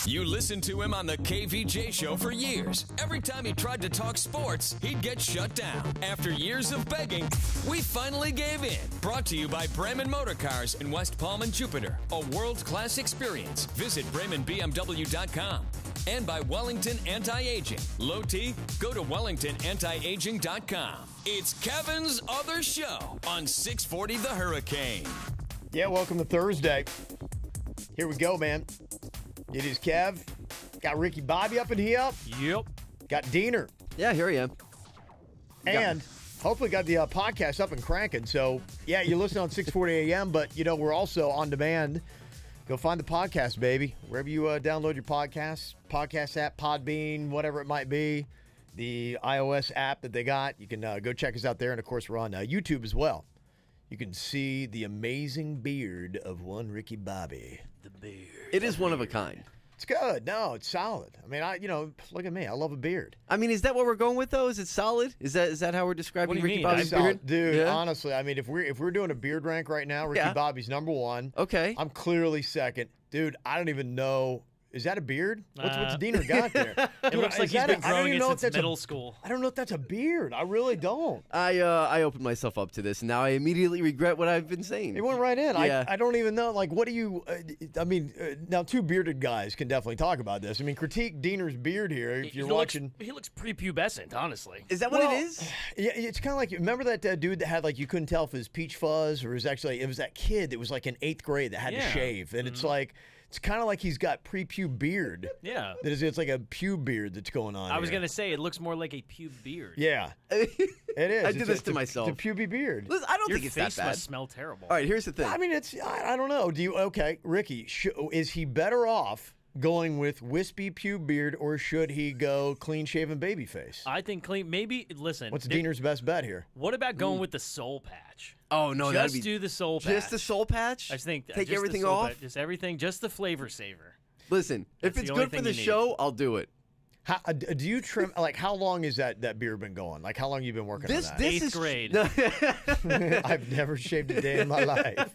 You listened to him on the KVJ show for years. Every time he tried to talk sports, he'd get shut down. After years of begging, we finally gave in. Brought to you by Bremen Motor Cars in West Palm and Jupiter. A world-class experience. Visit BremenBMW.com. And by Wellington Anti-Aging. Low T? Go to WellingtonAntiAging.com. It's Kevin's Other Show on 640 The Hurricane. Yeah, welcome to Thursday. Here we go, man. It is Kev. Got Ricky Bobby up in here. Yep. Got Diener. Yeah, here I am. And hopefully got the podcast up and cranking. So, yeah, you listen on 640 AM, but, you know, we're also on demand. Go find the podcast, baby. Wherever you download your podcasts, podcast app, Podbean, whatever it might be, the iOS app that they got, you can go check us out there. And, of course, we're on YouTube as well. You can see the amazing beard of one Ricky Bobby. The beard. It is one of a kind. It's good. No, it's solid. I mean, look at me. I love a beard. I mean, is that what we're going with, though? Is it solid? Is that how we're describing What do you Ricky mean? Bobby's Solid. beard? Dude, Yeah? honestly, I mean, if we're doing a beard rank right now, Ricky Yeah. Bobby's number one. Okay. I'm clearly second. Dude, I don't even know. Is that a beard? What's Diener got there? It Dude, looks like is he's that been I don't growing even it know if since that's middle school. I don't know if that's a beard. I really don't. I opened myself up to this, and now I immediately regret what I've been saying. It went right in. Yeah. I don't even know. Like, what do you? Now two bearded guys can definitely talk about this. I mean, critique Diener's beard here if you're watching. He looks prepubescent, honestly. Is that what it is? Yeah, it's kind of like, remember that dude that had, like, you couldn't tell if it was peach fuzz or it was that kid that was like in 8th grade that had to Yeah. shave, and it's like, it's kind of like he's got pre-pube beard. Yeah. It's like a pube beard that's going on. I was here. going to say, it looks more like a pube beard. Yeah, it is. I did this to myself. It's a puby beard. Listen, I don't Your think it's face that bad. must smell terrible. All right, here's the thing. I mean, I don't know. Okay, Ricky, is he better off going with wispy pube beard, or should he go clean-shaven baby face? I think clean. Maybe, listen. What's Diener's best bet here? What about going with the soul patch? Oh, no, that'd Just be... do the soul patch. Just the soul patch? I think Take just the everything soul off? patch, just everything, just the flavor saver. Listen, That's if it's the only good for thing the you need. show, I'll do it. How, do you trim? Like, how long is that beard been going? Like, how long you been working on that? This 8th is grade. I've never shaved a day in my life.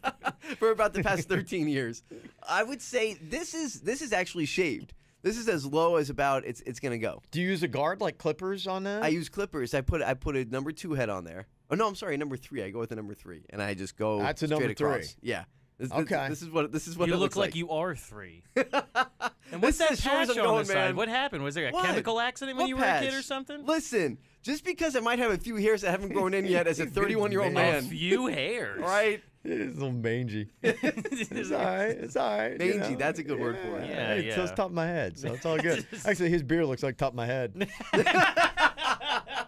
For about the past 13 years. I would say this is actually shaved. This is as low as about it's going to go. Do you use a guard like clippers on that? I use clippers. I put a number 2 head on there. Oh no, I'm sorry, number 3. I go with a number 3, and I just go. That's a straight number 3. across. Yeah. Okay. This is what You it look looks like you are 3. And This what's that is as short as patch I'm on going, the side? man. What happened? Was there a What? chemical accident when What you were a kid patch? or something? Listen, just because I might have a few hairs that haven't grown in yet as a 31-year-old A man, few hairs. right? It's a little mangy. It's all right. It's all right. Mangy, that's a good word for it. Yeah, Hey, so it's yeah. top of my head, so it's all good. Actually, his beard looks like top of my head. I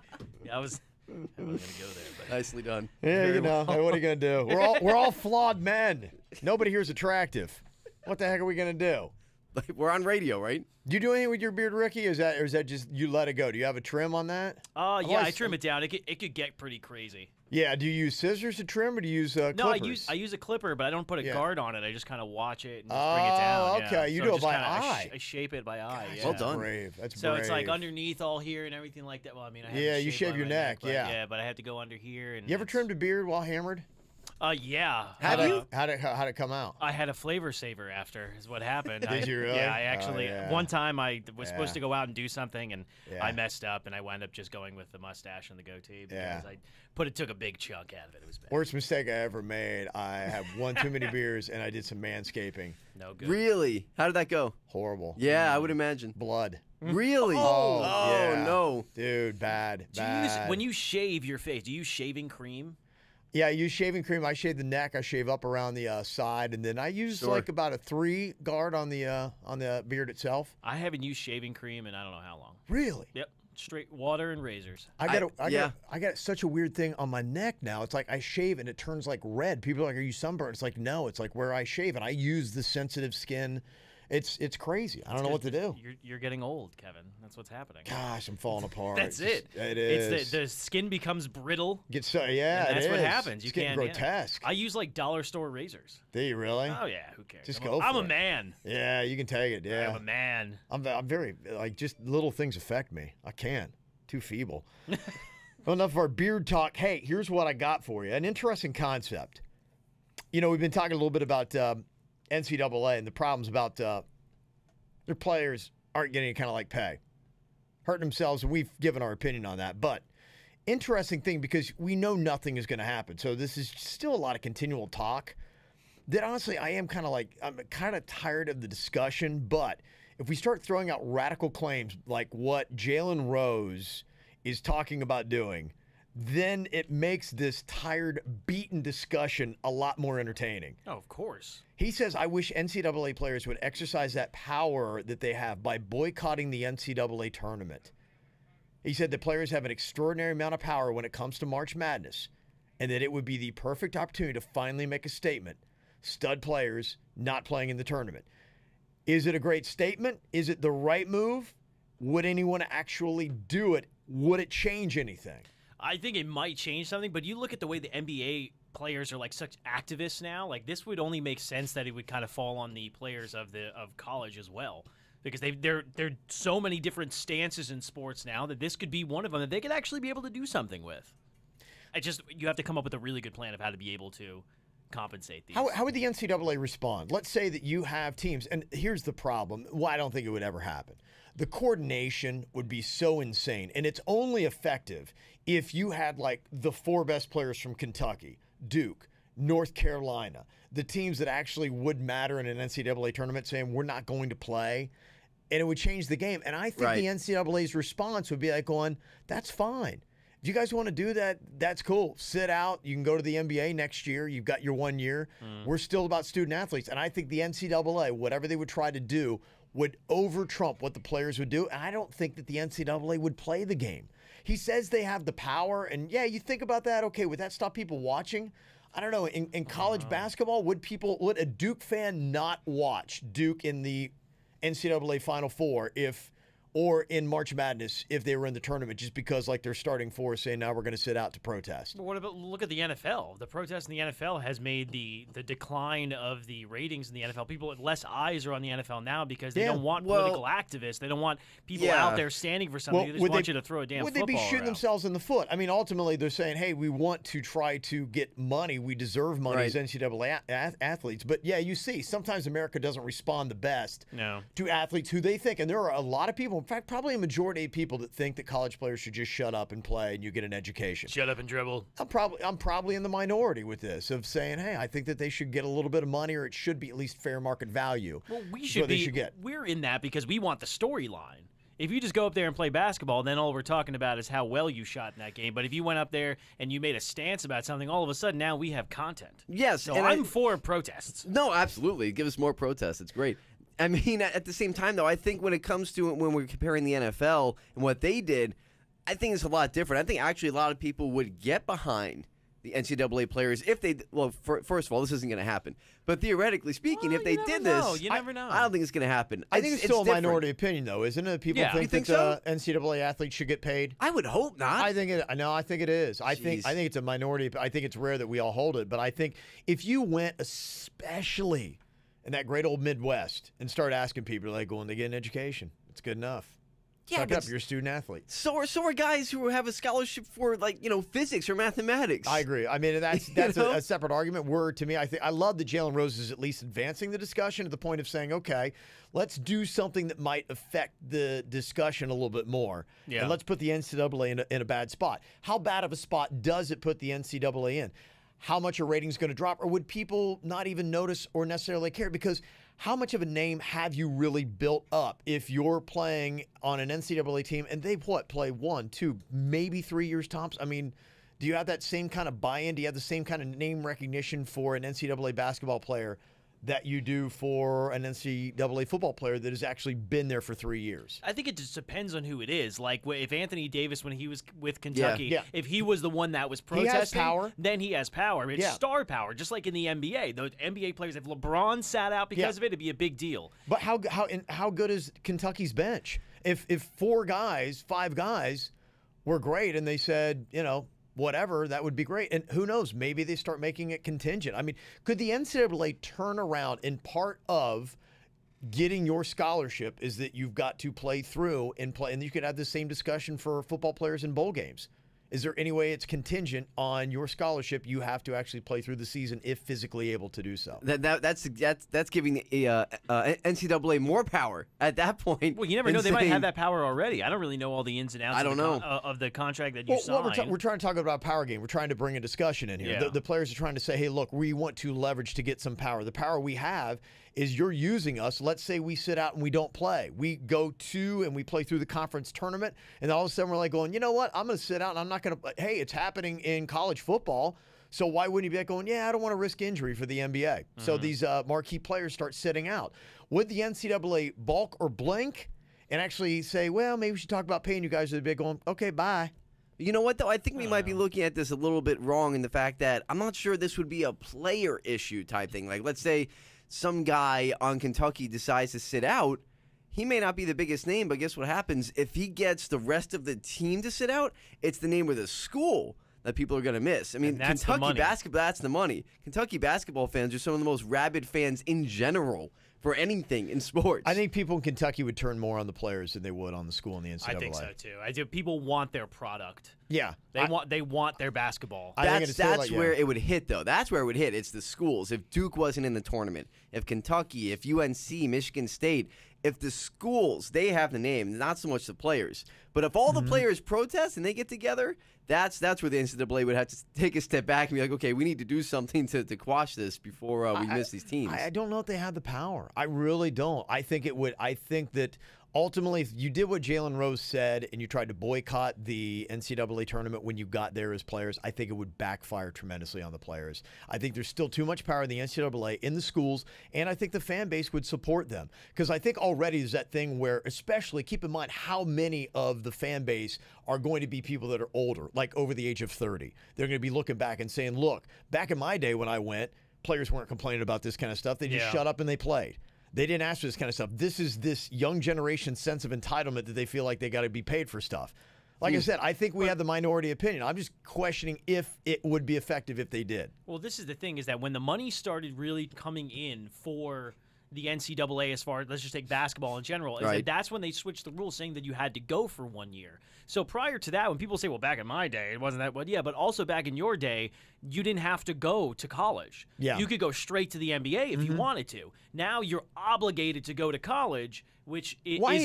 wasn't going to go there, but Nicely done. Yeah, Very you know, well. hey, what are you gonna do? We're all flawed men. Nobody here is attractive. What the heck are we gonna do? We're on radio, right? Do you do anything with your beard, Ricky? Or is that just you let it go? Do you have a trim on that? yeah, I trim it down. It could get pretty crazy. Yeah. Do you use scissors to trim, or do you use clippers? No, I use a clipper, but I don't put a Yeah. guard on it. I just kind of watch it and just bring it down. okay. Yeah. You So do it just by kinda- eye. I shape it by eye. Yeah. well done. Brave. That's So brave. it's like underneath all here and everything like that. Well, I mean, I have Yeah, it you shaped shave by your my neck, but, yeah. Yeah, but I have to go under here. And You ever it's- trimmed a beard while hammered? Yeah. How'd it come out? I had a flavor saver after is what happened. Did you really? Yeah, I actually Oh, yeah. one time I was Yeah. supposed to go out and do something and Yeah. I messed up and I wound up just going with the mustache and the goatee because Yeah. took a big chunk out of it. It was bad. Worst mistake I ever made. I had one too many beers, and I did some manscaping. No good. Really? How did that go? Horrible. Yeah, I would imagine. Blood. Really? Oh, yeah. No. Dude, bad. Do you use, when you shave your face, do you use shaving cream? Yeah, I use shaving cream. I shave the neck. I shave up around the side, and then I use like about a 3 guard on the beard itself. I haven't used shaving cream in I don't know how long. Really? Yep. Straight water and razors. I got such a weird thing on my neck now. It's like I shave and it turns like red. People are like, "Are you sunburned?" It's like, no. It's like where I shave, and I use the sensitive skin. It's crazy. I don't know what to do. You're getting old, Kevin. That's what's happening. Gosh, I'm falling apart. That's it. It is. It's the skin becomes brittle. Gets so yeah. And that's it what is. happens. You It's getting can't. grotesque. Yeah. I use like dollar store razors. Do you really? Oh yeah, who cares? Just I'm go I'm for a it. man. Yeah, you can take it. Yeah, I'm a man. I'm very like just little things affect me. I can't. Too feeble. Well, enough of our beard talk. Hey, here's what I got for you. An interesting concept. You know, we've been talking a little bit about NCAA and the problems about. There's their players aren't getting any kind of like pay. Hurting themselves, and we've given our opinion on that. But interesting thing, because we know nothing is going to happen. So this is still a lot of continual talk that honestly I'm kind of tired of the discussion. But if we start throwing out radical claims like what Jalen Rose is talking about doing, then it makes this tired, beaten discussion a lot more entertaining. Oh, of course. He says, I wish NCAA players would exercise that power that they have by boycotting the NCAA tournament. He said the players have an extraordinary amount of power when it comes to March Madness, and that it would be the perfect opportunity to finally make a statement. Stud players not playing in the tournament. Is it a great statement? Is it the right move? Would anyone actually do it? Would it change anything? I think it might change something, but you look at the way the NBA players are like such activists now. Like this would only make sense that it would kind of fall on the players of college as well, because they're so many different stances in sports now that this could be one of them that they could actually be able to do something with. You have to come up with a really good plan of how to be able to compensate these. How would the NCAA respond? Let's say that you have teams, and here's the problem. Well, I don't think it would ever happen. The coordination would be so insane, and it's only effective if you had like the 4 best players from Kentucky, Duke, North Carolina, the teams that actually would matter in an NCAA tournament saying we're not going to play, and it would change the game. And I think the NCAA's response would be like going, that's fine. If you guys want to do that, that's cool. Sit out. You can go to the NBA next year. You've got your 1 year. We're still about student athletes. And I think the NCAA, whatever they would try to do, would over-trump what the players would do. And I don't think that the NCAA would play the game. He says they have the power. And, yeah, you think about that. Okay, would that stop people watching? I don't know. In college basketball, would a Duke fan not watch Duke in the NCAA Final Four or in March Madness if they were in the tournament just because like they're starting four saying now we're going to sit out to protest? But what about look at the NFL? The protest in the NFL has made the decline of the ratings in the NFL. People with less eyes are on the NFL now because they don't want political activists. They don't want people out there standing for something. They just want you to throw a damn football Would they be shooting around. themselves in the foot? I mean, ultimately they're saying, hey, we want to try to get money. We deserve money as NCAA athletes. But yeah, you see, sometimes America doesn't respond the best to athletes who they think, and there are a lot of people, in fact, probably a majority of people that think that college players should just shut up and play and you get an education. Shut up and dribble. I'm probably in the minority with this of saying, hey, I think that they should get a little bit of money or it should be at least fair market value. Well, we're in that because we want the storyline. If you just go up there and play basketball, then all we're talking about is how well you shot in that game. But if you went up there and you made a stance about something, all of a sudden now we have content. Yes. So I'm for protests. No, absolutely. Give us more protests. It's great. I mean, at the same time, though, I think when it comes to when we're comparing the NFL and what they did, I think it's a lot different. I think actually a lot of people would get behind the NCAA players if they – well, first of all, this isn't going to happen. But theoretically speaking, if they did this – you never know. I don't think it's going to happen. I think it's still a minority opinion, though, isn't it? People think that so? NCAA athletes should get paid. I would hope not. I think it is. I think it's a minority. I think it's rare that we all hold it. But I think if you went especially – in that great old Midwest and start asking people, like, going to get an education. It's good enough. Yeah, Suck up, you're a student athlete. So are guys who have a scholarship for, like, physics or mathematics. I agree. I mean, that's a separate argument. To me, I love that Jalen Rose is at least advancing the discussion to the point of saying, okay, let's do something that might affect the discussion a little bit more. Yeah. And let's put the NCAA in a bad spot. How bad of a spot does it put the NCAA in? How much are ratings going to drop? Or would people not even notice or necessarily care? Because how much of a name have you really built up if you're playing on an NCAA team and they play 1, 2, maybe 3 years tops? I mean, do you have that same kind of buy-in? Do you have the same kind of name recognition for an NCAA basketball player that you do for an NCAA football player that has actually been there for 3 years? I think it just depends on who it is. Like, if Anthony Davis, when he was with Kentucky, if he was the one that was protesting, he has power. Then he has power. It's star power, just like in the NBA. The NBA players, if LeBron sat out because of it, it'd be a big deal. But how good is Kentucky's bench? If 5 guys were great and they said, whatever, that would be great. And who knows, maybe they start making it contingent. I mean, could the NCAA turn around and part of getting your scholarship is that you've got to play through and play, and you could have the same discussion for football players in bowl games. Is there any way it's contingent on your scholarship? You have to actually play through the season if physically able to do so. That's giving the NCAA more power at that point. Well, you never know. They might have that power already. I don't really know all the ins and outs of the contract that you signed. We're trying to talk about a power game. We're trying to bring a discussion in here. Yeah. The players are trying to say, hey, look, we want to leverage to get some power. The power we have is you're using us. Let's say we sit out and we don't play. We go to and we play through the conference tournament, and all of a sudden we're like going, you know what? I'm going to sit out and I'm not going to – hey, it's happening in college football. So why wouldn't you be like going, yeah, I don't want to risk injury for the NBA. Mm-hmm. So these marquee players start sitting out. Would the NCAA balk or blink and actually say, well, maybe we should talk about paying you guys? They'd be going, okay, bye. You know what, though? I think we might be looking at this a little bit wrong in the fact that I'm not sure this would be a player issue type thing. Like, let's say some guy on Kentucky decides to sit out. He may not be the biggest name, but guess what happens? If he gets the rest of the team to sit out, it's the name of the school that people are going to miss. I mean, Kentucky basketball, that's the money. Kentucky basketball fans are some of the most rabid fans in general for anything in sports. I think people in Kentucky would turn more on the players than they would on the school in the NCAA. I think so too. I do. People want their product. Yeah, they want their basketball. That's where it would hit, though. That's where it would hit. It's the schools. If Duke wasn't in the tournament, if Kentucky, if UNC, Michigan State, if the schools, they have the name, not so much the players. But if all the players protest and they get together, that's where the NCAA would have to take a step back and be like, okay, we need to do something to quash this before we miss these teams. I don't know if they have the power. I really don't. I think it would. I think that ultimately, if you did what Jalen Rose said and you tried to boycott the NCAA tournament when you got there as players, I think it would backfire tremendously on the players. I think there's still too much power in the NCAA in the schools, and I think the fan base would support them. Because I think already there's that thing where, especially, keep in mind how many of the fan base are going to be people that are older, like over the age of 30. They're going to be looking back and saying, look, back in my day when I went, players weren't complaining about this kind of stuff. They just shut up and they played. They didn't ask for this kind of stuff. This is this young generation sense of entitlement that they feel like they got to be paid for stuff. Like I said, I think we have the minority opinion. I'm just questioning if it would be effective if they did. Well, this is the thing, is that when the money started really coming in for the NCAA, as far as, let's just take basketball in general, is that that's when they switched the rules saying that you had to go for 1 year. So prior to that, when people say, well, back in my day, it wasn't that, well, yeah, but also back in your day, you didn't have to go to college. Yeah. You could go straight to the NBA if you wanted to. Now you're obligated to go to college, which what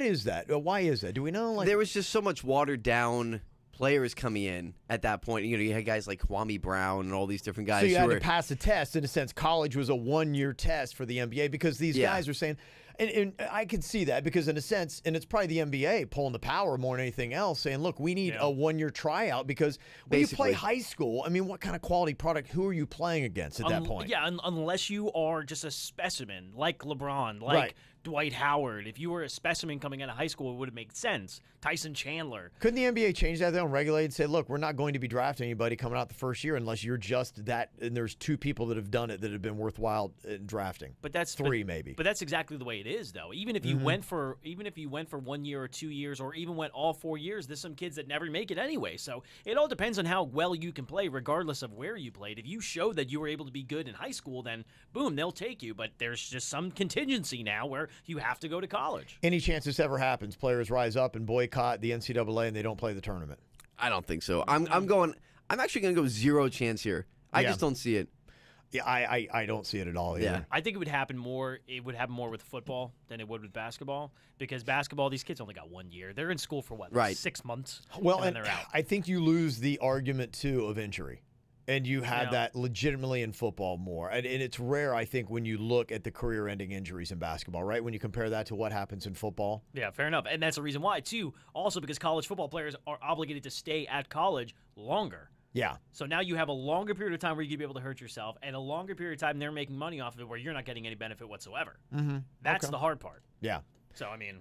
is that? Why is that? Do we know? There was just so much watered down players coming in at that point. You know, you had guys like Kwame Brown and all these different guys. So you had to pass a test. In a sense, college was a 1-year test for the NBA because these guys are saying, and I can see that because in a sense, and it's probably the NBA pulling the power more than anything else, saying, look, we need a 1-year tryout because when you play high school, I mean, what kind of quality product, who are you playing against at that point? Yeah, unless you are just a specimen like LeBron, like Dwight Howard. If you were a specimen coming out of high school, it would have made sense. Tyson Chandler. Couldn't the NBA change that, though, and regulate and say, look, we're not going to be drafting anybody coming out the first year unless you're just that, and there's 2 people that have done it that have been worthwhile in drafting. But that's 3 maybe. But that's exactly the way it is, though. Even if you went for 1 year or 2 years, or even went all 4 years, there's some kids that never make it anyway. So it all depends on how well you can play, regardless of where you played. If you show that you were able to be good in high school, then boom, they'll take you. But there's just some contingency now where you have to go to college. Any chance this ever happens, players rise up and boycott the NCAA and they don't play the tournament? I don't think so. I'm actually going to go 0 chance here. I just don't see it. Yeah, I don't see it at all either. Yeah. I think it would happen more. It would happen more with football than it would with basketball, because basketball, these kids only got 1 year. They're in school for what, like 6 months? Well, and then they're out. I think you lose the argument too of injury. And you had that legitimately in football more. And it's rare, I think, when you look at the career-ending injuries in basketball, right? When you compare that to what happens in football. Yeah, fair enough. And that's the reason why, too. Also because college football players are obligated to stay at college longer. Yeah. So now you have a longer period of time where you could be able to hurt yourself, and a longer period of time they're making money off of it where you're not getting any benefit whatsoever. That's the hard part. Yeah. So, I mean...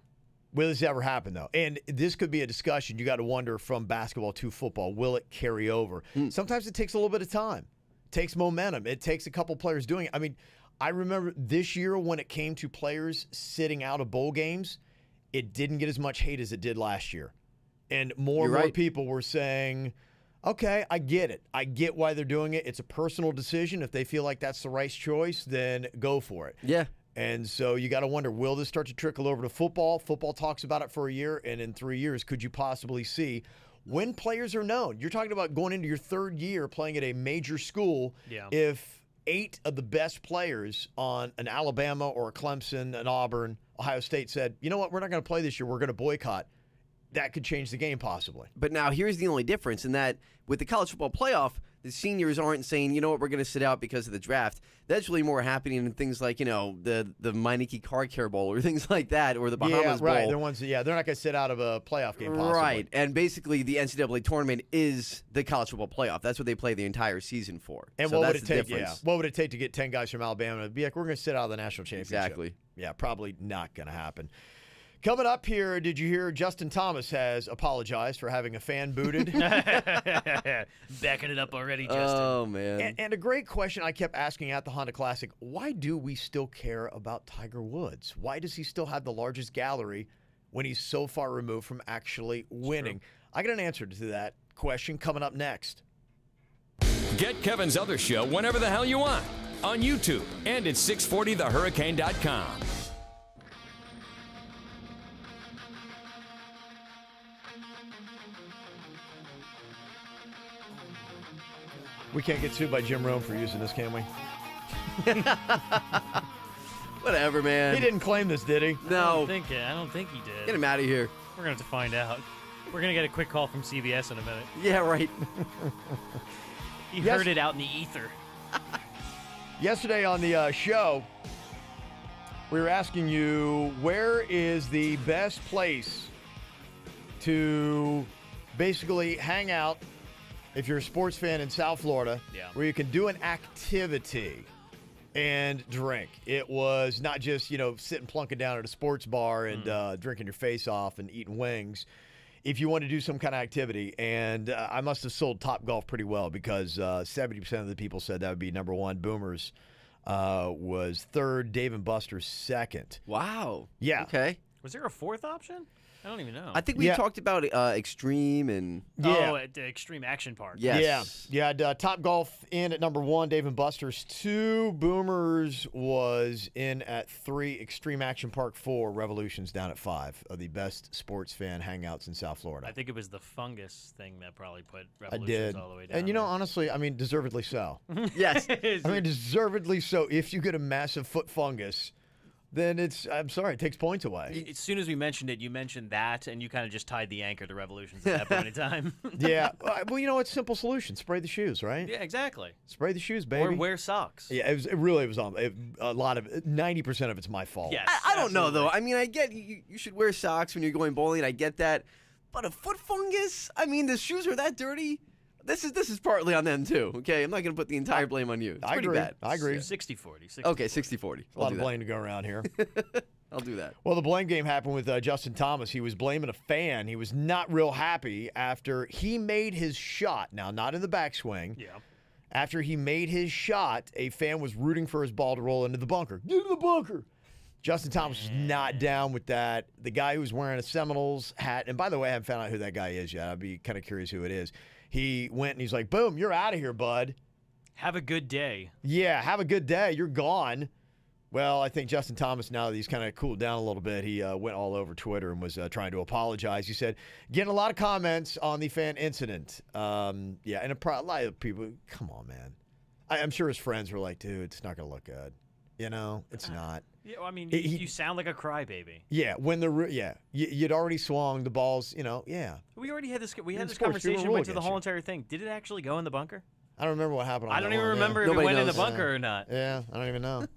Will this ever happen, though? And this could be a discussion. You got to wonder from basketball to football, will it carry over? Sometimes it takes a little bit of time. It takes momentum. It takes a couple players doing it. I mean, I remember this year when it came to players sitting out of bowl games, it didn't get as much hate as it did last year. And more people were saying, okay, I get it. I get why they're doing it. It's a personal decision. If they feel like that's the right choice, then go for it. Yeah. And so you got to wonder, will this start to trickle over to football? Football talks about it for a year, and in 3 years, could you possibly see when players are known. You're talking about going into your third year playing at a major school. Yeah. If 8 of the best players on an Alabama or a Clemson, an Auburn, Ohio State said, you know what, we're not going to play this year, we're going to boycott, that could change the game possibly. But now here's the only difference in that with the college football playoff, the seniors aren't saying, you know what, we're going to sit out because of the draft. That's really more happening in things like, the Meineke Car Care Bowl or things like that, or the Bahamas Bowl. Yeah, right. They're ones. They're not going to sit out of a playoff game possibly. Right, and basically the NCAA tournament is the college football playoff. That's what they play the entire season for. And so what would that's it the take? difference. Yeah, what would it take to get 10 guys from Alabama to be like, we're going to sit out of the national championship? Exactly. Yeah, probably not going to happen. Coming up here, did you hear Justin Thomas has apologized for having a fan booted? Backing it up already, Justin. Oh, man. And a great question I kept asking at the Honda Classic, why do we still care about Tiger Woods? Why does he still have the largest gallery when he's so far removed from actually winning? I got an answer to that question coming up next. Get Kevin's other show whenever the hell you want on YouTube and at 640thehurricane.com. We can't get sued by Jim Rome for using this, can we? Whatever, man. He didn't claim this, did he? I No. don't think he did. Get him out of here. We're going to have to find out. We're going to get a quick call from CBS in a minute. Yeah, right. He Yes. heard it out in the ether. Yesterday on the show, we were asking you, where is the best place to basically hang out if you're a sports fan in South Florida, Yeah. where you can do an activity and drink? It was not just, sitting plunking down at a sports bar and drinking your face off and eating wings. If you want to do some kind of activity, and I must have sold Topgolf pretty well because 70% of the people said that would be number one. Boomers was third. Dave & Buster's second. Wow. Yeah. Okay. Was there a fourth option? I don't even know. I think we Yeah. talked about Extreme and Yeah. Oh, at the Extreme Action Park. yes. Yeah. Topgolf in at number one, Dave & Buster's 2, Boomers was in at 3, Extreme Action Park 4, Revolution's down at 5 of the best sports fan hangouts in South Florida. I think it was the fungus thing that probably put I Revolutions did. all the way down. And honestly, deservedly so. Yes. Deservedly so. If you get a massive foot fungus, then it takes points away. As soon as we mentioned it, you mentioned that, and you kind of just tied the anchor to Revolutions at that point in time. Yeah. Well, it's simple solution. Spray the shoes, right? Yeah, exactly. Spray the shoes, baby. Or wear socks. Yeah, it really was a lot of 90% of it's my fault. Yes. I don't know, though. absolutely. I mean, I get you should wear socks when you're going bowling. I get that. But a foot fungus? I mean, the shoes are that dirty. This is partly on them, too. Okay? I'm not going to put the entire blame on you. It's I pretty agree. bad. I agree. 60-40. Okay, 60-40. A lot of blame to go around here. I'll do that. Well, the blame game happened with Justin Thomas. He was blaming a fan. He was not real happy after he made his shot. Now, not in the backswing. Yeah. After he made his shot, a fan was rooting for his ball to roll into the bunker. Get in the bunker. Justin Thomas was not down with that. The guy who was wearing a Seminoles hat, and by the way, I haven't found out who that guy is yet. I'd be kind of curious who it is. He went and he's like, boom, you're out of here, bud. Have a good day. Yeah, have a good day. You're gone. Well, I think Justin Thomas, now that he's kind of cooled down a little bit, he went all over Twitter and was trying to apologize. He said, getting a lot of comments on the fan incident. And a lot of people, come on, man. I'm sure his friends were like, dude, it's not going to look good. It's not. Yeah, well, I mean, He- you sound like a crybaby. Yeah, you'd already swung the balls, yeah. We already had this. We In had this sports, people conversation. rule Went through the against whole you. entire thing. Did it actually go in the bunker? I don't remember what happened on I don't that even one, remember if Nobody it went in the knows. bunker or not. Yeah, I don't even know.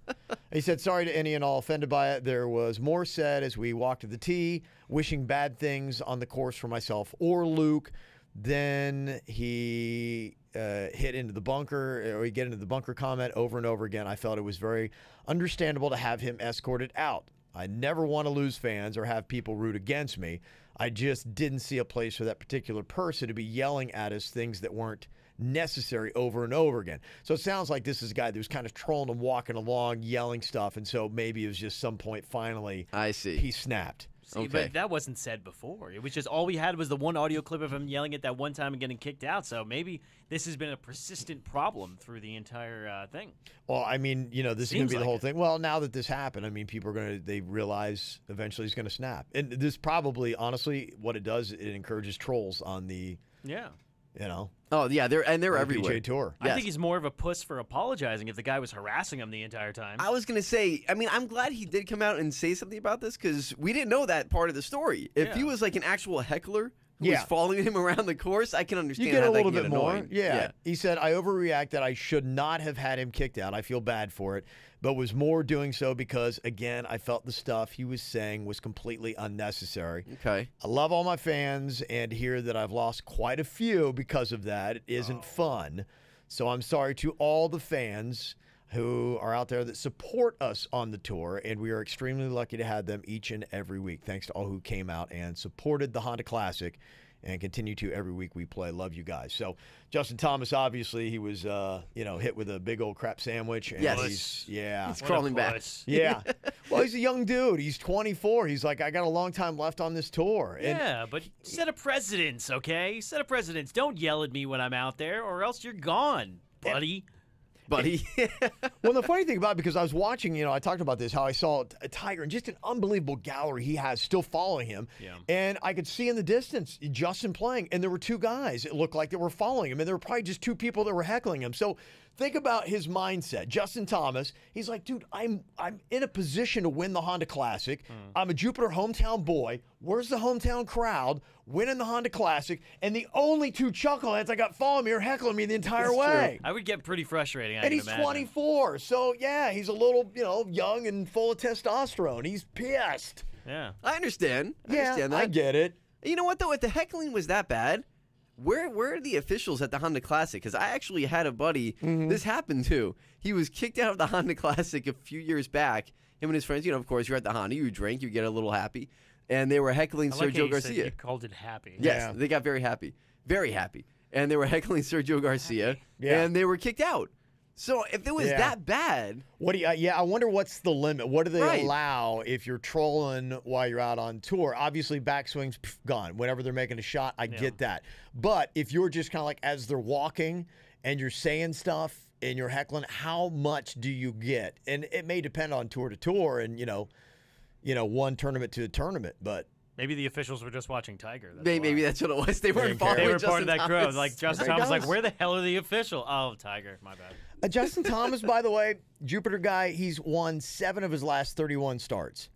He said, sorry to any and all offended by it. There was more said as we walked to the tee, wishing bad things on the course for myself or Luke. Then he hit into the bunker, or he get into the bunker comment over and over again. I felt it was very understandable to have him escorted out. I never want to lose fans or have people root against me. I just didn't see a place for that particular person to be yelling at us things that weren't necessary over and over again. So it sounds like this is a guy that was kind of trolling and walking along, yelling stuff, and so maybe it was just some point finally I see. he snapped. See, Okay. but that wasn't said before. It was just all we had was the one audio clip of him yelling at that one time and getting kicked out. So maybe this has been a persistent problem through the entire thing. Well, I mean, this is going Seems to be the like whole it. thing. Well, now that this happened, I mean, people are they realize eventually he's going to snap. And this probably, honestly, what it does, it encourages trolls on the, Yeah. Oh yeah, they're on the everywhere. PGA Tour. I Yes. think he's more of a puss for apologizing if the guy was harassing him the entire time. I was gonna say, I mean, I'm glad he did come out and say something about this because we didn't know that part of the story. If he Yeah. was like an actual heckler who Yeah. was following him around the course, I can understand You get how a that little can bit get more. annoying. Yeah. He said, I overreacted. I should not have had him kicked out. I feel bad for it, but was more doing so because, again, I felt the stuff he was saying was completely unnecessary. Okay. I love all my fans and hear that I've lost quite a few because of that. It isn't fun. So I'm sorry to all the fans who are out there that support us on the tour, and we are extremely lucky to have them each and every week. Thanks to all who came out and supported the Honda Classic and continue to every week we play. Love you guys. So Justin Thomas, obviously, he was, hit with a big old crap sandwich. And Yes. he's He's crawling back. puss. yeah. Well, he's a young dude. He's 24. He's like, I got a long time left on this tour. And Yeah, but set a precedence, okay? Set a precedence. Don't yell at me when I'm out there, or else you're gone, buddy. Buddy. Well, the funny thing about it, because I was watching, I talked about this, how I saw a Tiger and just an unbelievable gallery he has still following him. Yeah. And I could see in the distance Justin playing, and there were two guys, it looked like, that were following him, and there were probably just two people that were heckling him. So think about his mindset. Justin Thomas, he's like, dude, I'm in a position to win the Honda Classic. I'm a Jupiter hometown boy. Where's the hometown crowd? Winning the Honda Classic, and the only two chuckleheads I got following me are heckling me the entire That's true. way. I would get pretty frustrating. I And can he's imagine. 24. So, yeah, he's a little, young and full of testosterone. He's pissed. Yeah. I understand. I understand that. I get it. You know what though? If the heckling was that bad, where are the officials at the Honda Classic? Because I actually had a buddy this happened to. He was kicked out of the Honda Classic a few years back. Him and his friends, of course, you're at the Honda, you drink, you get a little happy, and they were heckling I like how Sergio you said Garcia. you called it happy. Yes, Yeah. they got very happy, and they were heckling Sergio Garcia, Yeah. and they were kicked out. So if it was Yeah. that bad, What do you, I wonder what's the limit. What do they Right. allow if you're trolling while you're out on tour? Obviously, backswings, gone. Whenever they're making a shot, I get that. But if you're just kind of like as they're walking and you're saying stuff and you're heckling, how much do you get? And it may depend on tour to tour and, one tournament to a tournament. But Maybe the officials were just watching Tiger. That's maybe why. that's what it was. They weren't didn't care. following They were part Justin of that Thomas. crowd. Like Justin Everybody Thomas, like, does. where the hell are the official? Oh, Tiger, my bad. Justin Thomas, by the way, Jupiter guy, he's won 7 of his last 31 starts.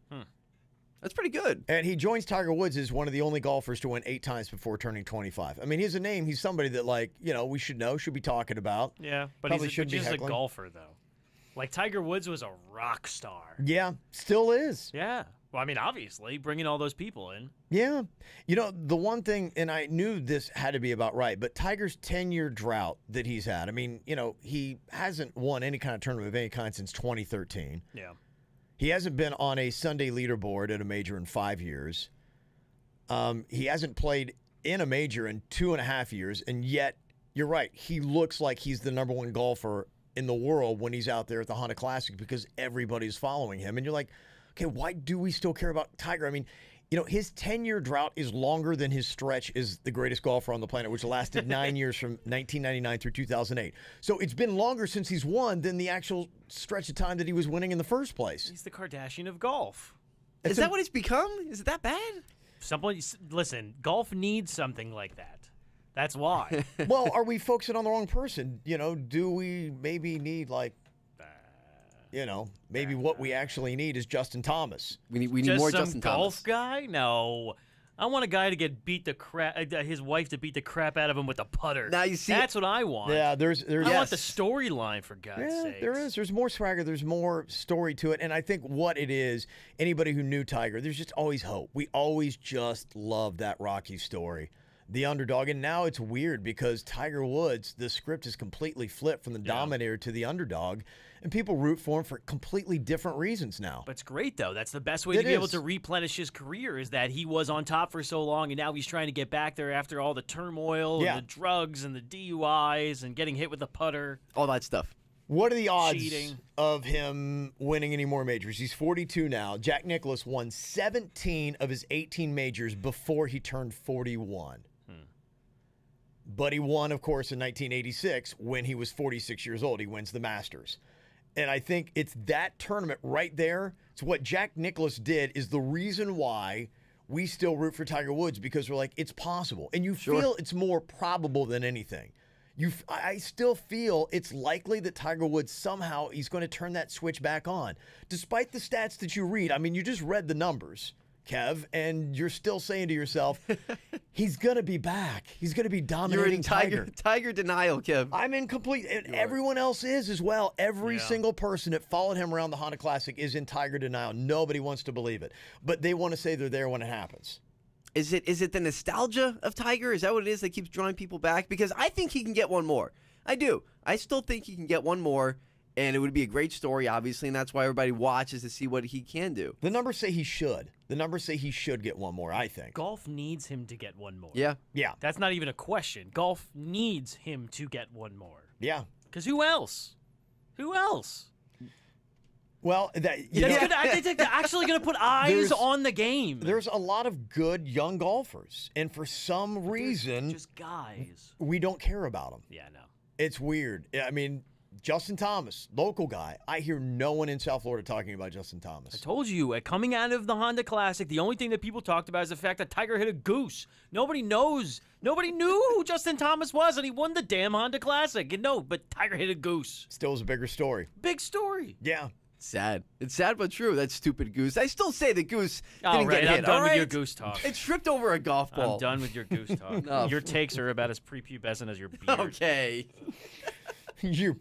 That's pretty good. And he joins Tiger Woods as one of the only golfers to win 8 times before turning 25. I mean, he's a name. He's somebody that, we should know, should be talking about. Yeah, but Probably he's shouldn't be just a heckling. golfer, though. Like, Tiger Woods was a rock star. Yeah, still is. Yeah. Well, I mean, obviously, bringing all those people in. Yeah. The one thing, and I knew this had to be about right, but Tiger's 10-year drought that he's had, I mean, he hasn't won any kind of tournament of any kind since 2013. Yeah. He hasn't been on a Sunday leaderboard at a major in 5 years. He hasn't played in a major in 2.5 years, and yet, you're right, he looks like he's the number one golfer in the world when he's out there at the Honda Classic because everybody's following him. And you're like, okay, why do we still care about Tiger? I mean, his 10-year drought is longer than his stretch as the greatest golfer on the planet, which lasted 9 years from 1999 through 2008. So it's been longer since he's won than the actual stretch of time that he was winning in the first place. He's the Kardashian of golf. Is that what it's become? Is it that bad? Listen, golf needs something like that. That's why. Well, are we focusing on the wrong person? Do we maybe need maybe what we actually need is Justin Thomas. We need Just more some Justin golf Thomas. guy? No. I want a guy to get his wife to beat the crap out of him with a putter. Now you see- That's what I want. Yeah, there's I want the Yes. storyline, for God's Yeah, sake. there is. There's more swagger. There's more story to it. And I think what it is, anybody who knew Tiger, there's just always hope. We always just love that Rocky story. The underdog. And now it's weird because Tiger Woods, the script is completely flipped from the dominator to the underdog. And people root for him for completely different reasons now. But it's great, though. That's the best way It to be able is. to replenish his career is that he was on top for so long, and now he's trying to get back there after all the turmoil Yeah. and the drugs and the DUIs and getting hit with the putter. All that stuff. What are the odds cheating. of him winning any more majors? He's 42 now. Jack Nicklaus won 17 of his 18 majors before he turned 41. But he won, of course, in 1986 when he was 46 years old. He wins the Masters. And I think it's that tournament right there. It's what Jack Nicklaus did is the reason why we still root for Tiger Woods, because we're like, it's possible. And you feel it's more probable than anything. I still feel it's likely that Tiger Woods somehow he's going to turn that switch back on. Despite the stats that you read, I mean, you just read the numbers, Kev, and you're still saying to yourself, he's going to be back. He's going to be dominating. You're in Tiger denial, Kev. I'm in complete, and everyone else is as well. Every single person that followed him around the Honda Classic is in Tiger denial. Nobody wants to believe it, but they want to say they're there when it happens. Is it the nostalgia of Tiger? Is that what it is that keeps drawing people back? Because I think he can get one more. I do. I still think he can get one more, and it would be a great story, obviously, and that's why everybody watches to see what he can do. The numbers say he should. The numbers say he should get one more, I think. Golf needs him to get one more. Yeah. Yeah. That's not even a question. Golf needs him to get one more. Yeah. Because who else? Who else? Well, I think they're actually going to put eyes on the game. There's a lot of good young golfers, and for some reason, just guys. we don't care about them. Yeah, no. It's weird. I mean, Justin Thomas, local guy. I hear no one in South Florida talking about Justin Thomas. I told you, coming out of the Honda Classic, the only thing that people talked about is the fact that Tiger hit a goose. Nobody knows. Nobody knew who Justin Thomas was, and he won the damn Honda Classic. And no, but Tiger hit a goose. Still is a bigger story. Big story. Yeah. Sad. It's sad but true. That stupid goose. I still say the goose All didn't right, get I'm hit. done all with right? your goose talk. It tripped over a golf ball. I'm done with your goose talk. No. Your takes are about as prepubescent as your beard. Okay. You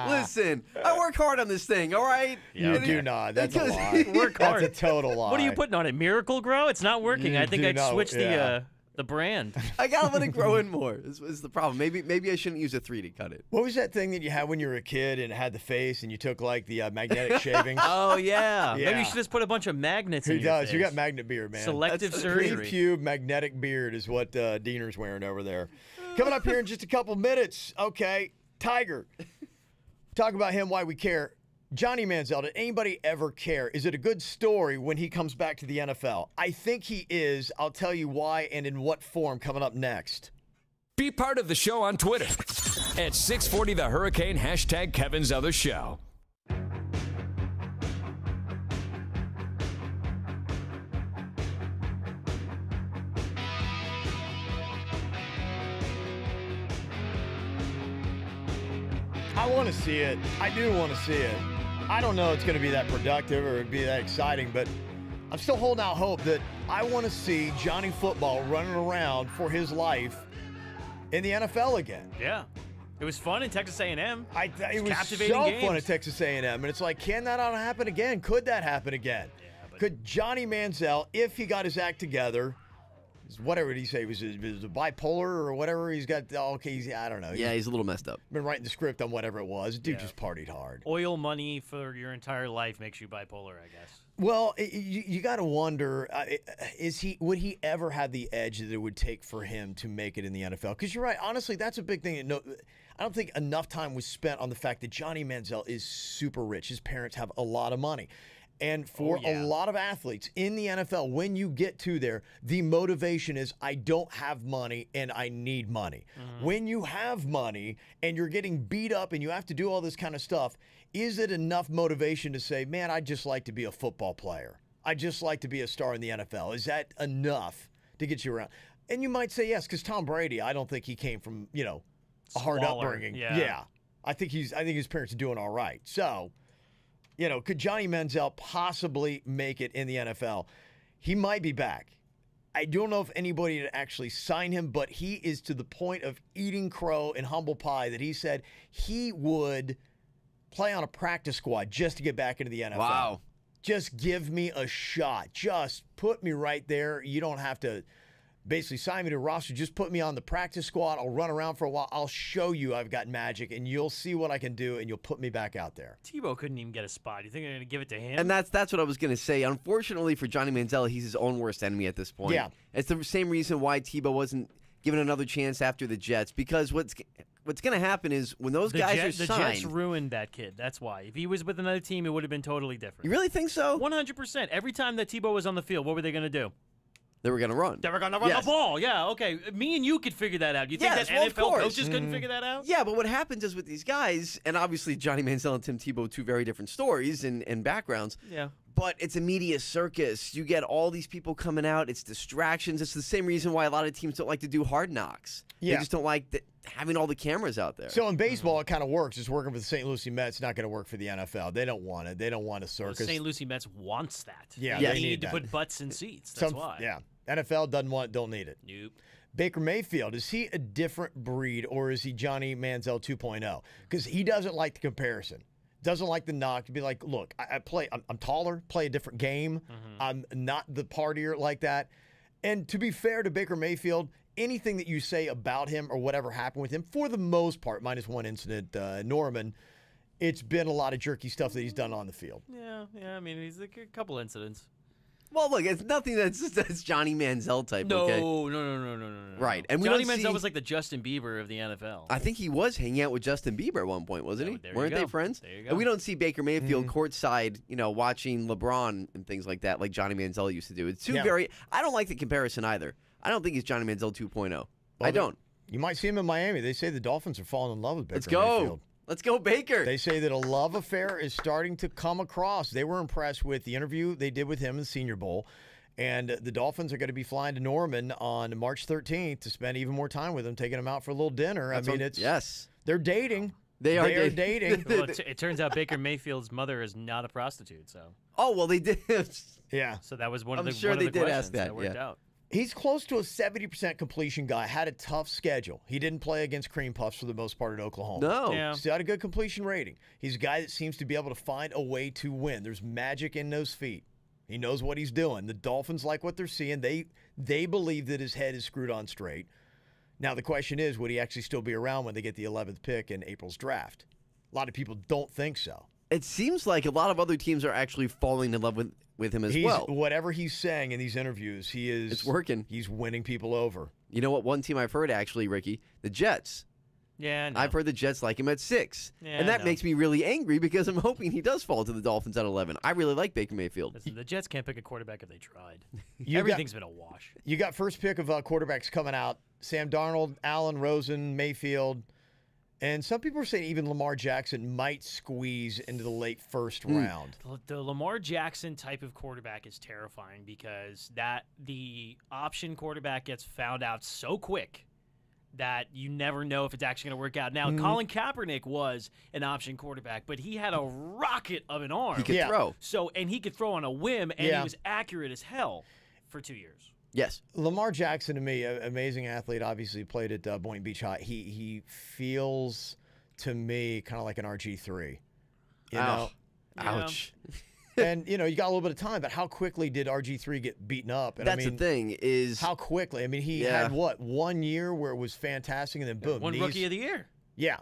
Listen, I work hard on this thing, all right? Yeah, you do not. That's a lie. Work hard. That's a total lie. What are you putting on it? Miracle Grow? It's not working. You I think do I'd not- switch yeah. the brand. I gotta let it grow in more. Is the problem? Maybe I shouldn't use a 3 to cut it. What was that thing that you had when you were a kid and it had the face and you took like the magnetic shavings? Oh yeah. Maybe Yeah. you should just put a bunch of magnets in He your does. face. You got magnet beard, man. Selective That's surgery. Pre-pube magnetic beard is what Diener's wearing over there. Coming up here in just a couple minutes. Okay, Tiger. Talk about him, why we care. Johnny Manziel, did anybody ever care? Is it a good story when he comes back to the NFL? I think he is. I'll tell you why and in what form coming up next. Be part of the show on Twitter at 640 The Hurricane, hashtag Kevin's Other Show. I want to see it. I do want to see it. I don't know it's going to be that productive or be that exciting, but I'm still holding out hope that I want to see Johnny Football running around for his life in the NFL again. Yeah. It was fun in Texas A&M. It was captivating so games. fun at Texas A&M, and it's like, can that happen again? Could that happen again? Yeah, but Could Johnny Manziel, if he got his act together, whatever did he say, was it bipolar or whatever? He's got, I don't know. Yeah, he's a little messed up. Been writing the script on whatever it was. Dude just partied hard. oil money for your entire life makes you bipolar, I guess. Well, you got to wonder, would he ever have the edge that it would take for him to make it in the NFL? Because you're right. Honestly, that's a big thing. I don't think enough time was spent on the fact that Johnny Manziel is super rich. His parents have a lot of money. And for a lot of athletes in the NFL, when you get to there, the motivation is, I don't have money and I need money. Mm-hmm. When you have money and you're getting beat up and you have to do all this kind of stuff, is it enough motivation to say, man, I'd just like to be a football player. I'd just like to be a star in the NFL. Is that enough to get you around? And you might say yes, because Tom Brady, I don't think he came from, a hard Squalor, upbringing. yeah. I think his parents are doing all right. So, could Johnny Manziel possibly make it in the NFL? He might be back. I don't know if anybody would actually sign him, but he is to the point of eating crow and humble pie that he said he would play on a practice squad just to get back into the NFL. Wow. Just give me a shot. Just put me right there. You don't have to basically sign me to a roster. Just put me on the practice squad. I'll run around for a while. I'll show you I've got magic, and you'll see what I can do, and you'll put me back out there. Tebow couldn't even get a spot. You think they're going to give it to him? And that's what I was going to say. Unfortunately for Johnny Manziel, he's his own worst enemy at this point. Yeah. It's the same reason why Tebow wasn't given another chance after the Jets, because what's going to happen is when those guys are the signed. Jets ruined that kid. That's why. If he was with another team, it would have been totally different. You really think so? 100%. Every time that Tebow was on the field, what were they going to do? They were going to run. They were going to run Yes. the ball. Yeah, okay. Me and you could figure that out. You think Yes, that well, of NFL course. coaches couldn't figure that out? Yeah, but what happens is with these guys, and obviously Johnny Manziel and Tim Tebow, two very different stories and backgrounds. Yeah. But it's a media circus. You get all these people coming out. It's distractions. It's the same reason why a lot of teams don't like to do Hard Knocks. Yeah. They just don't like having all the cameras out there. So in baseball, it kind of works. It's working for the St. Lucie Mets. Not going to work for the NFL. They don't want it. They don't want a The circus. St. Lucie Mets wants that. Yeah, they they need need to that. put butts in seats. That's why. Yeah. NFL doesn't want it, don't need it. Nope. Baker Mayfield, is he a different breed or is he Johnny Manziel 2.0? Because he doesn't like the comparison. Doesn't like the knock. To be like, look, I'm taller, play a different game. I'm not the partier like that. And to be fair to Baker Mayfield, anything that you say about him or whatever happened with him, for the most part, minus one incident, Norman, it's been a lot of jerky stuff that he's done on the field. Yeah. I mean, he's a couple incidents. Well, look, it's nothing that's Johnny Manziel type. No, Okay? no. Right, and we Johnny don't Manziel see- was like the Justin Bieber of the NFL. I think he was hanging out with Justin Bieber at one point, wasn't Oh, he? there you Weren't they go. friends? There you go. And we don't see Baker Mayfield courtside, watching LeBron and things like that, like Johnny Manziel used to do. It's Yeah. I don't like the comparison either. I don't think he's Johnny Manziel 2.0. I don't. You might see him in Miami. They say the Dolphins are falling in love with Baker Let's go. Mayfield. Let's go, Baker. They say that a love affair is starting to come across. They were impressed with the interview they did with him in the Senior Bowl. And the Dolphins are going to be flying to Norman on March 13th to spend even more time with him, taking him out for a little dinner. Yes. They're dating. They are dating. Well, it turns out Baker Mayfield's mother is not a prostitute, so Oh, well, they did. Yeah. that was one of I'm the sure one they of the did questions ask that, worked yeah. out. He's close to a 70% completion guy. Had a tough schedule. He didn't play against Cream Puffs for the most part at Oklahoma. No. Yeah. Still had a good completion rating. He's a guy that seems to be able to find a way to win. There's magic in those feet. He knows what he's doing. The Dolphins like what they're seeing. They believe that his head is screwed on straight. Now, the question is, would he actually still be around when they get the 11th pick in April's draft? A lot of people don't think so. It seems like a lot of other teams are actually falling in love with him as well. Whatever he's saying in these interviews, he is. It's working. He's winning people over. You know what? One team I've heard, actually, Ricky, the Jets. Yeah, no. I've heard the Jets like him at 6. Yeah, and that no. makes me really angry because I'm hoping he does fall to the Dolphins at 11. I really like Baker Mayfield. Listen, the Jets can't pick a quarterback if they tried. You Everything's been a wash. You got first pick of quarterbacks coming out. Sam Darnold, Allen, Rosen, Mayfield. And some people are saying even Lamar Jackson might squeeze into the late first round. The Lamar Jackson type of quarterback is terrifying because the option quarterback gets found out so quick that you never know if it's actually going to work out. Now, Colin Kaepernick was an option quarterback, but he had a rocket of an arm. He could Yeah. throw. And he could throw on a whim, and Yeah. he was accurate as hell for 2 years. Yes. Lamar Jackson, to me, amazing athlete, obviously played at Boynton Beach High. He feels, to me, kind of like an RG3. You know? Ouch. And, you got a little bit of time, but how quickly did RG3 get beaten up? And That's the thing is How quickly? I mean, he Yeah. had, 1 year where it was fantastic, and then boom. One knees. rookie of the year. Yeah.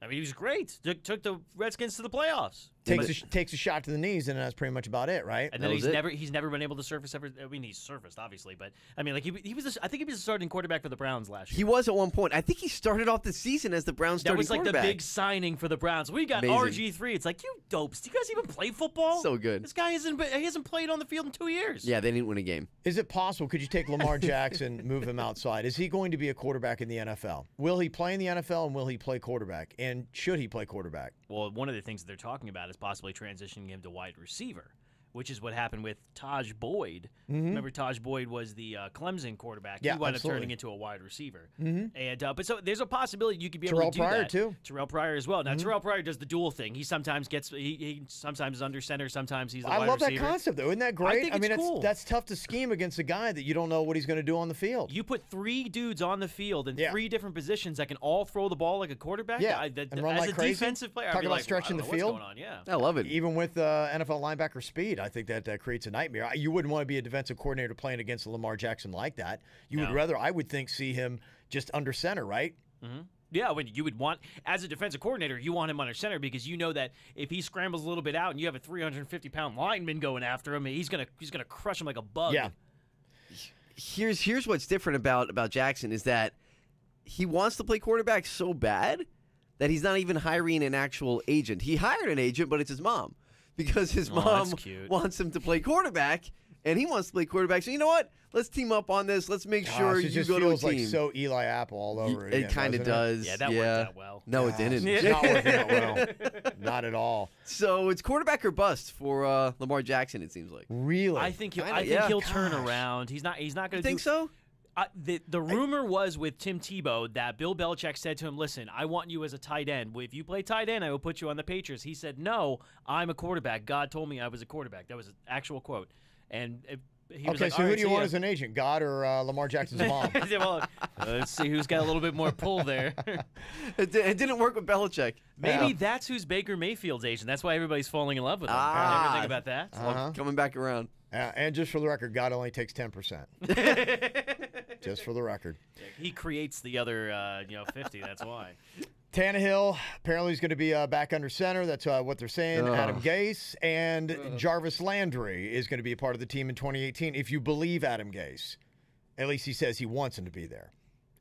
I mean, he was great. Took the Redskins to the playoffs. Takes a shot to the knees, and that's pretty much about it, right? And then That he's was it. he's never been able to surface ever. I mean, he's surfaced obviously, but I mean, like he was. I think he was a starting quarterback for the Browns last year. he was at one point. I think he started off the season as the Browns That starting was like the quarterback. big signing for the Browns. We got Amazing. RG3. It's like, you dopes. Do you guys even play football? So good. This guy hasn't played on the field in 2 years. Yeah, they didn't win a game. Is it possible? Could you take Lamar Jackson, move him outside? Is he going to be a quarterback in the NFL? Will he play in the NFL, and will he play quarterback? And should he play quarterback? Well, one of the things that they're talking about is possibly transitioning him to wide receiver, which is what happened with Taj Boyd. Remember, Taj Boyd was the Clemson quarterback. Yeah, he wound absolutely. up turning into a wide receiver. And but so there's a possibility you could be Terrell able to do Pryor, that. too. Terrell Pryor as well. Now Terrell Pryor does the dual thing. He sometimes gets he sometimes is under center, sometimes he's a I wide love receiver. that concept, though. Isn't that great? think it's cool. that's tough to scheme against a guy that you don't know what he's going to do on the field. You put 3 dudes on the field in Yeah. 3 different positions that can all throw the ball like a quarterback. Yeah, I, and run as like a crazy. defensive player, I'd Talk be about like, stretching well, I the don't know field. what's going on? Yeah. I love it. Even with NFL linebacker speed, I think that creates a nightmare. You wouldn't want to be a defensive coordinator playing against Lamar Jackson like that. You would No. rather, I would think, see him just under center, right? Yeah, when you would want, as a defensive coordinator, you want him under center because you know that if he scrambles a little bit out and you have a 350-pound lineman going after him, he's gonna crush him like a bug. Yeah. here's what's different about Jackson is that he wants to play quarterback so bad that he's not even hiring an actual agent. He hired an agent, but it's his mom because his mom wants him to play quarterback, and he wants to play quarterback. So you know what? Let's team up on this. Let's make sure you just go to a feels team. like so Eli Apple all over It kind of does. Yeah, that worked out well. No, it didn't. It's not working out well. Not at all. So it's quarterback or bust for Lamar Jackson. It seems like. Really? I think Kinda, he'll yeah. turn around. He's not going to Think so? The rumor was with Tim Tebow that Bill Belichick said to him, "Listen, I want you as a tight end. If you play tight end, I will put you on the Patriots." He said, "No, I'm a quarterback. God told me I was a quarterback." That was an actual quote. And he was okay, like, so "All who right, do you see want ya." as an agent, God or Lamar Jackson's mom? I said, well, let's see who's got a little bit more pull there. It didn't work with Belichick. Maybe that's who's Baker Mayfield's agent. That's why everybody's falling in love with him. Ah. Never think about that. Well, coming back around. And just for the record, God only takes 10%. Just for the record. He creates the other 50. That's why. Tannehill apparently is going to be back under center. That's what they're saying. Adam Gase and Jarvis Landry is going to be a part of the team in 2018. If you believe Adam Gase, at least he says he wants him to be there.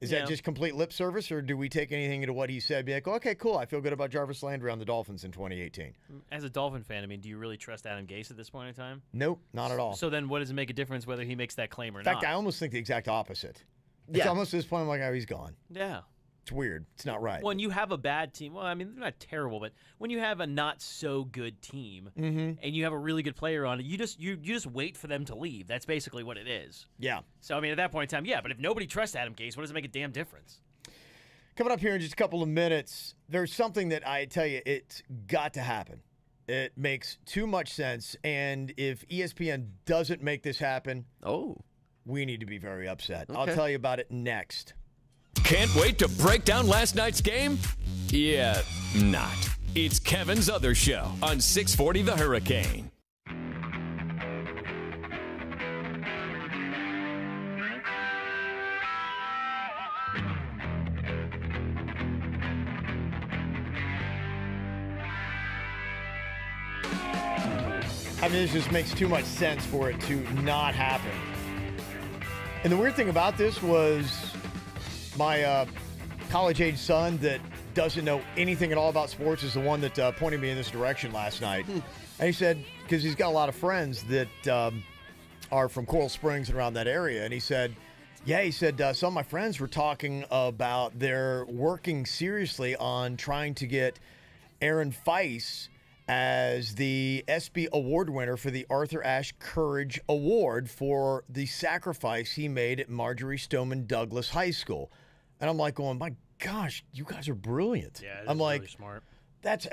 Is that just complete lip service, or do we take anything into what he said? Be like, okay, cool. I feel good about Jarvis Landry on the Dolphins in 2018. As a Dolphin fan, I mean, do you really trust Adam Gase at this point in time? Nope, not at all. So then, what does it make a difference whether he makes that claim or in fact, not? I almost think the exact opposite. It's Yeah. almost to this point, I'm like, oh, he's gone. Yeah. It's weird. It's not right. When you have a bad team, well, I mean, they're not terrible, but when you have a not so good team and you have a really good player on it, you just wait for them to leave. That's basically what it is. Yeah. So I mean, at that point in time, yeah. But if nobody trusts Adam Gase, what does it make a damn difference? Coming up here in just a couple of minutes, there's something that I tell you, it's got to happen. It makes too much sense. And if ESPN doesn't make this happen, we need to be very upset. I'll tell you about it next. Can't wait to break down last night's game? Yeah, not. It's Kevin's Other Show on 640 The Hurricane. I mean, this just makes too much sense for it to not happen. And the weird thing about this was my college-age son that doesn't know anything at all about sports is the one that pointed me in this direction last night. And he said, because he's got a lot of friends that are from Coral Springs and around that area, and he said, some of my friends were talking about they're working seriously on trying to get Aaron Feis as the ESPY award winner for the Arthur Ashe Courage Award for the sacrifice he made at Marjorie Stoneman Douglas High School. And I'm like going, my gosh, you guys are brilliant. Yeah, I'm like, really smart. That's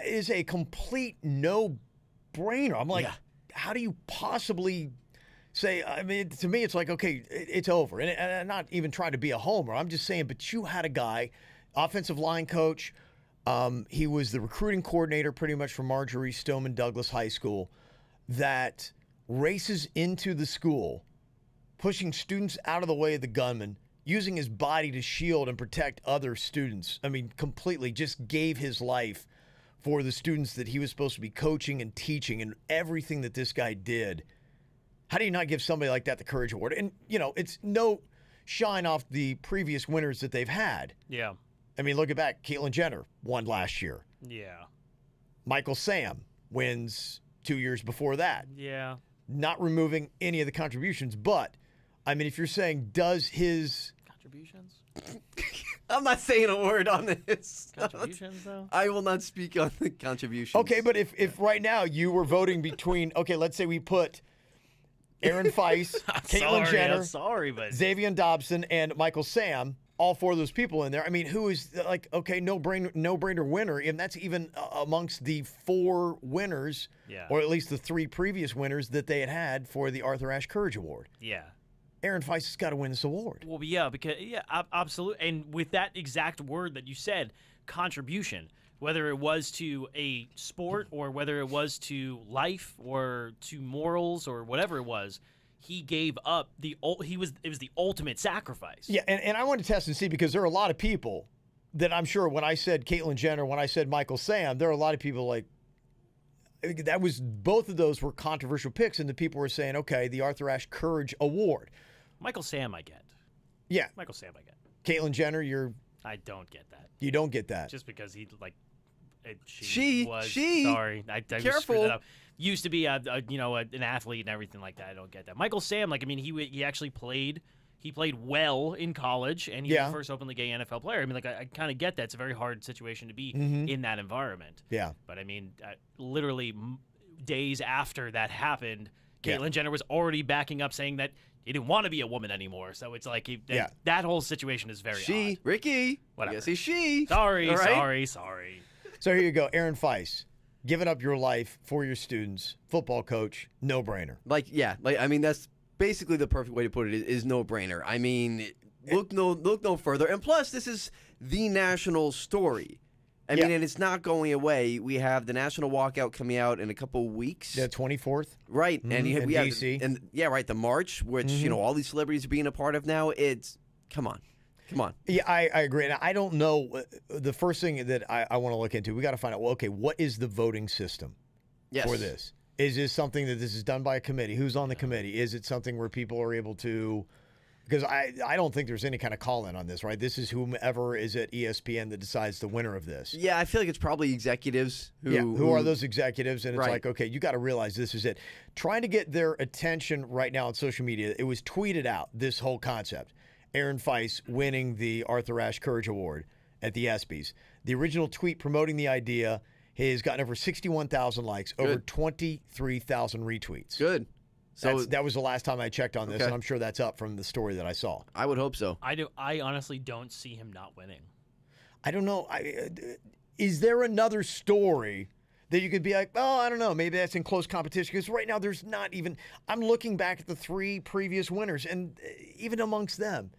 is a complete no-brainer. I'm like, how do you possibly say, I mean, to me, it's like, okay, it's over. And I'm not even trying to be a homer. I'm just saying, but you had a guy, offensive line coach, he was the recruiting coordinator pretty much for Marjorie Stoneman Douglas High School, that races into the school, pushing students out of the way of the gunman, using his body to shield and protect other students. I mean, completely just gave his life for the students that he was supposed to be coaching and teaching, and everything that this guy did. How do you not give somebody like that the Courage Award? And, you know, it's no shine off the previous winners that they've had. Yeah. I mean, look at back. Caitlyn Jenner won last year. Yeah. Michael Sam wins 2 years before that. Yeah. Not removing any of the contributions, but, I mean, if you're saying, does his... Contributions? I'm not saying a word on this. Contributions, though? I will not speak on the contributions. Okay, but if right now you were voting between, okay, let's say we put Aaron Feis, Caitlyn Jenner, I'm sorry, but... Xavier Dobson, and Michael Sam, all four of those people in there. I mean, who is like, okay, no-brainer winner, and that's even amongst the four winners, or at least the three previous winners that they had for the Arthur Ashe Courage Award. Yeah. Aaron Feis has got to win this award. Well, yeah, because absolutely, and with that exact word that you said, contribution, whether it was to a sport or whether it was to life or to morals or whatever it was, he gave up it was the ultimate sacrifice. Yeah, and I want to test and see, because there are a lot of people that I'm sure when I said Caitlyn Jenner, when I said Michael Sam, there are a lot of people like, that was, both of those were controversial picks, and the people were saying, okay, the Arthur Ashe Courage Award. Michael Sam, I get. Yeah. Michael Sam, I get. Caitlyn Jenner, I don't get that. you don't get that. Just because he like. She. Sorry, I just Careful. screwed that up. Used to be an athlete and everything like that. I don't get that. Michael Sam, like I mean, he actually played. He played well in college, and he was the first openly gay NFL player. I mean, like I kind of get that. It's a very hard situation to be in that environment. Yeah. But I mean, literally days after that happened, Caitlyn Jenner was already backing up, saying that he didn't want to be a woman anymore. So it's like that whole situation is very odd. Ricky. Whatever. Yes, he's she. Sorry, All right? sorry. So here you go, Aaron Feist, giving up your life for your students, football coach, no brainer. I mean, that's basically the perfect way to put it. Is no brainer. I mean, look no further. And plus, this is the national story. I mean, and it's not going away. We have the national walkout coming out in a couple weeks. The 24th, right? And in we have DC. the march, which all these celebrities are being a part of now. It's come on. Yeah, I agree. And I don't know. The first thing that I want to look into, we got to find out, well, okay, what is the voting system for this? Is this something that this is done by a committee? Who's on the committee? Is it something where people are able to – because I don't think there's any kind of call-in on this, right? This is whomever is at ESPN that decides the winner of this. Yeah, I feel like it's probably executives who are those executives? And it's Right. like, okay, you got to realize this is it. Trying to get their attention right now on social media, it was tweeted out, this whole concept. Aaron Feist winning the Arthur Ashe Courage Award at the ESPYs. The original tweet promoting the idea has gotten over 61,000 likes, over 23,000 retweets. Good. So that was the last time I checked on this, Okay. and I'm sure that's up from the story that I saw. I would hope so. I honestly don't see him not winning. I don't know. Is there another story that you could be like, oh, I don't know, maybe that's in close competition? Because right now there's not even – I'm looking back at the 3 previous winners, and even amongst them,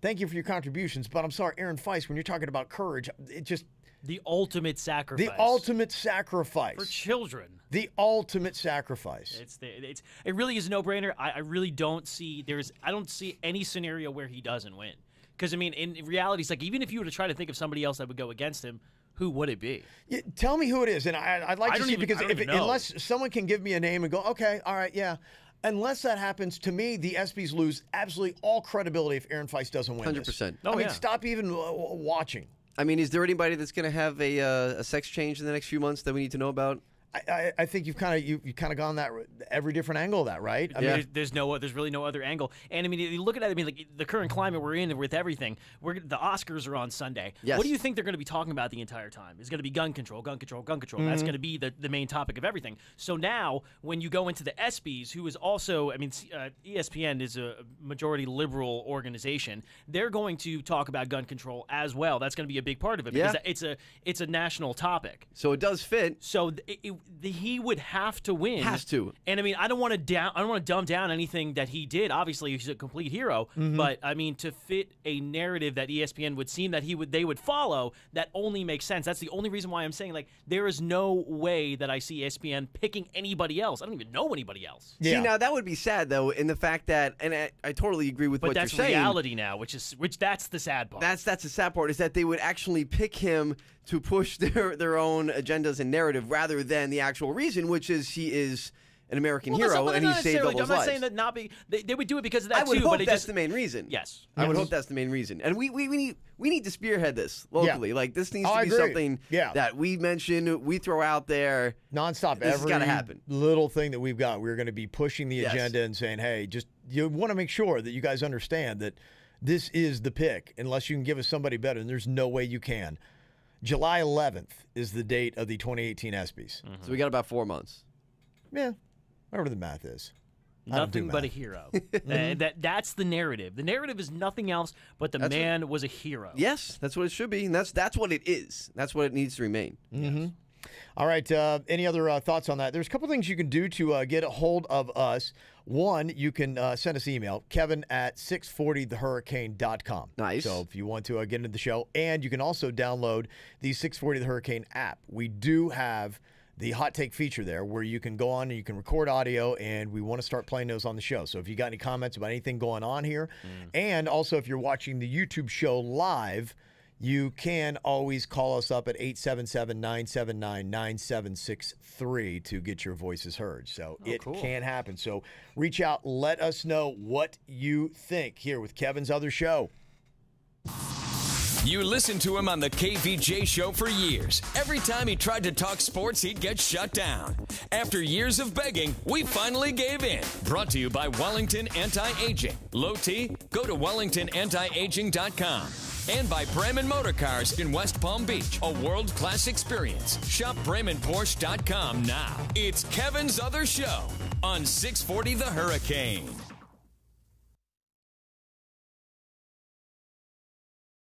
thank you for your contributions, but I'm sorry, Aaron Feist, when you're talking about courage, it just – the ultimate sacrifice. The ultimate sacrifice. For children. The ultimate sacrifice. It really is a no-brainer. I really don't see I don't see any scenario where he doesn't win. Because I mean, in reality, it's like even if you were to try to think of somebody else that would go against him, who would it be? Yeah, tell me who it is, and I'd like to see because unless someone can give me a name and go, okay, all right, yeah. Unless that happens, to me, the ESPYs lose absolutely all credibility if Aaron Feist doesn't win. 100%. I mean, stop even watching. I mean, is there anybody that's going to have a sex change in the next few months that we need to know about? I think you've kind of gone that every different angle of that, right? I mean, there's really no other angle. And I mean, you look at it. I mean, like the current climate we're in with everything. The Oscars are on Sunday. Yes. What do you think they're going to be talking about the entire time? It's going to be gun control, gun control, gun control. That's going to be the main topic of everything. So now, when you go into the ESPYs, who is also, I mean, ESPN is a majority liberal organization. They're going to talk about gun control as well. That's going to be a big part of it because it's a national topic. So it does fit. So he would have to win. Has to. And I mean, I don't want to dumb down anything that he did. Obviously, he's a complete hero. But I mean, to fit a narrative that ESPN would seem that they would follow, that only makes sense. That's the only reason why I'm saying, like, there is no way that I see ESPN picking anybody else. I don't even know anybody else. Yeah. See, now that would be sad though, in the fact that, and I totally agree with But what that's you're saying. reality now, which that's the sad part. That's the sad part, is that they would actually pick him to push their own agendas and narrative rather than the actual reason, which is he is an American hero and he saved all those I'm not lives. saying that they would do it because of that I would too. hope but that's the main reason. Yes. I would hope that's the main reason. And we need to spearhead this locally. Yeah. Like, this needs to I be agree. something that we mention, we throw out there. Nonstop. This has every gotta happen. little thing that we've got, we're going to be pushing the Yes. agenda and saying, hey, just you want to make sure that you guys understand that this is the pick. Unless you can give us somebody better, and there's no way you can. July 11th is the date of the 2018 ESPYs. So we got about 4 months. Yeah, whatever the math is. I don't do Nothing but a math. hero. That's the narrative. The narrative is nothing else but the man was a hero. Yes, that's what it should be, and that's what it is. That's what it needs to remain. All right. Any other thoughts on that? There's a couple things you can do to get a hold of us. One, you can send us email, kevin@640thehurricane.com. Nice. So if you want to get into the show, and you can also download the 640 The Hurricane app. We do have the hot take feature there where you can go on and you can record audio, and we want to start playing those on the show. So if you got any comments about anything going on here, and also if you're watching the YouTube show live, you can always call us up at 877-979-9763 to get your voices heard. So it can happen. So reach out, let us know what you think here with Kevin's Other Show. You listened to him on the KVJ show for years. Every time he tried to talk sports, he'd get shut down. After years of begging, we finally gave in. Brought to you by Wellington Anti-Aging. Low T? Go to WellingtonAntiAging.com. And by Bremen Motor Cars in West Palm Beach. A world-class experience. Shop BremenPorsche.com now. It's Kevin's Other Show on 640 The Hurricane.